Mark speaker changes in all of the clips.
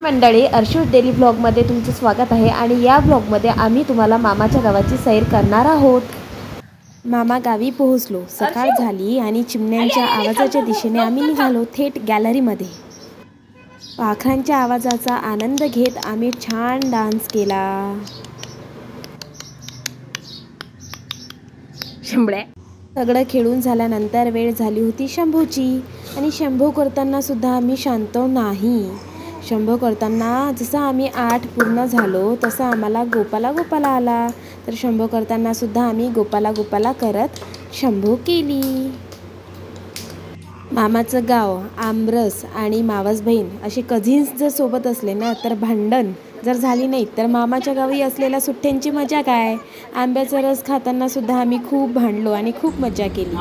Speaker 1: मंडळी, अर्शू डेली ब्लॉगमध्ये तुमचं स्वागत आहे. आणि या ब्लॉगमध्ये आम्ही तुम्हाला मामाच्या गावाची सैर करणार आहोत. मामा गावी पोहोचलो. सकाळ झाली आणि चिमण्यांच्या आवाजाच्या दिशेने आम्ही निघालो थेट गॅलरीमध्ये. पाखरांच्या आवाजाचा आनंद घेत आम्ही छान डान्स केला. सगळं खेळून झाल्यानंतर वेळ झाली होती शंभूची. आणि शंभू करताना सुद्धा आम्ही शांत नाही. शंभू करताना जसं आम्ही 8 पूर्ण झालो तसं आम्हाला गोपाला गोपाला आला. तर शंभू करताना सुद्धा आम्ही गोपाला गोपाला करत शंभू केली. मामाचं गाव, आमरस आणि मावस बहीण असे कझिन्स जर सोबत असले ना तर भांडण जर झाली नाही तर मामाच्या गावी असलेल्या सुट्ट्यांची मजा काय. आंब्याचा रस खाताना सुद्धा आम्ही खूप भांडलो आणि खूप मजा केली.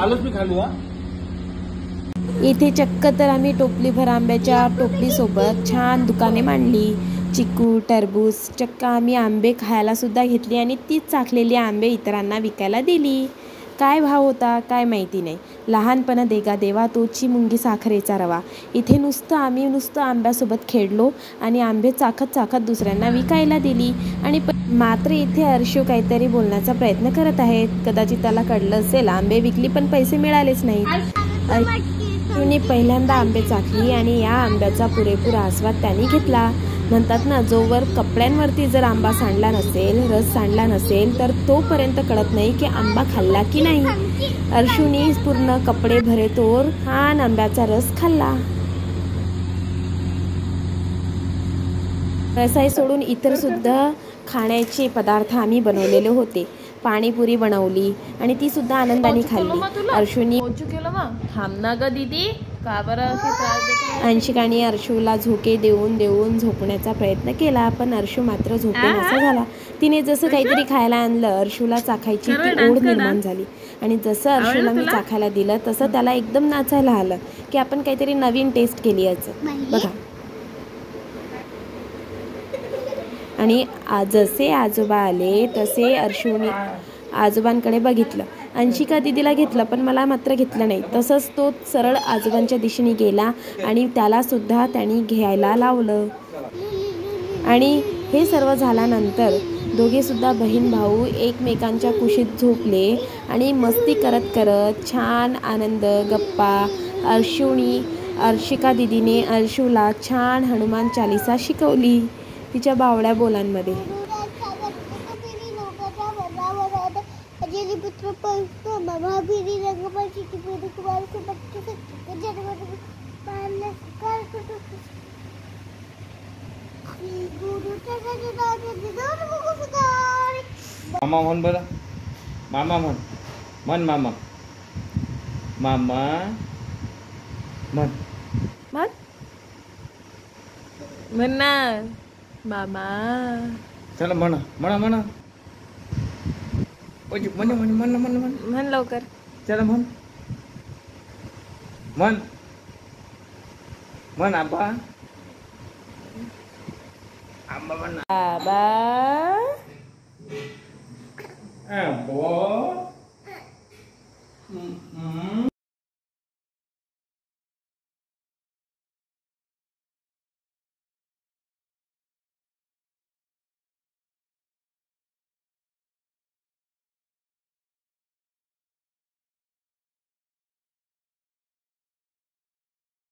Speaker 1: इथे चक्क तर आम्ही टोपलीभर आंब्याच्या टोपलीसोबत छान दुकाने मांडली. चिकू, टरबूज, चक्क आम्ही आंबे खायला सुद्धा घेतली आणि तीच चाखलेली आंबे इतरांना विकायला दिली. काय भाव होता काय माहिती नाही. लहानपणा देगा देवा तोची मुंगी साखरेचा रवा. इथे आम्ही नुसतं आंब्यासोबत खेळलो आणि आंबे चाखत चाखत दुसऱ्यांना विकायला दिली. आणि मात्र इथे अर्शू काहीतरी बोलण्याचा प्रयत्न करत आहेत. कदाचित त्याला कळलं असेल आंबे विकली पण पैसे मिळालेच नाहीत. अर्शूने पहिल्यांदा आंबे चाखली आणि या आंब्याचा पुरेपूर आस्वाद त्यांनी घेतला. म्हणतात ना, जोवर कपड्यांवरती जर आंबा सांडला नसेल, रस सांडला नसेल तर तोपर्यंत कळत नाही की आंबा खाल्ला की नाही. अर्शूने पूर्ण कपडे भरेतोवर छान आंब्याचा रस खाल्ला. रसाई सोडून इतर सुद्धा खाण्याचे पदार्थ आम्ही बनवलेले होते. पाणीपुरी बनवली आणि ती सुद्धा आनंदाने खाल्ली. अर्शूनी अंशिकाने अर्शूला झोके देऊन देऊन झोपण्याचा प्रयत्न केला पण अर्शू मात्र झोपेनासा झाला. तिने जसं काहीतरी खायला आणलं अर्शूला चाखायची ती ओढ निर्माण झाली. आणि जसं अर्शूला मी चाखायला दिलं तसं त्याला एकदम नाचायला आलं की आपण काहीतरी नवीन टेस्ट केली याचं बघा. आणि जसे आजोबा आले तसे अर्शूने आजोबांकडे बघितलं. अंशिका दीदीला घेतलं पण मला मात्र घेतलं नाही. तसंच तो सरळ आजोबांच्या दिशेने गेला आणि त्याला सुद्धा त्यांनी घ्यायला लावलं. आणि हे सर्व झाल्यानंतर दोघे सुद्धा बहीण भाऊ एकमेकांच्या कुशीत झोपले आणि मस्ती करत करत छान आनंद गप्पा. अर्शिका दीदीने अर्शूला छान हनुमान चालीसा शिकवली तिच्या बावड्या बोलांमध्ये.
Speaker 2: मामा म्हण बरं. मामा म्हण. म्हण मामा. मामा म्हण.
Speaker 1: म्हण म्हण ना मामा.
Speaker 2: चला म्हणा म्हणा म्हणा. म्हण म्हण म्हण म्हण म्हण
Speaker 1: म्हण लवकर.
Speaker 2: चला म्हण. म्हण म्हण आबा. आंबा म्हण.
Speaker 1: बाबा
Speaker 2: आंबा.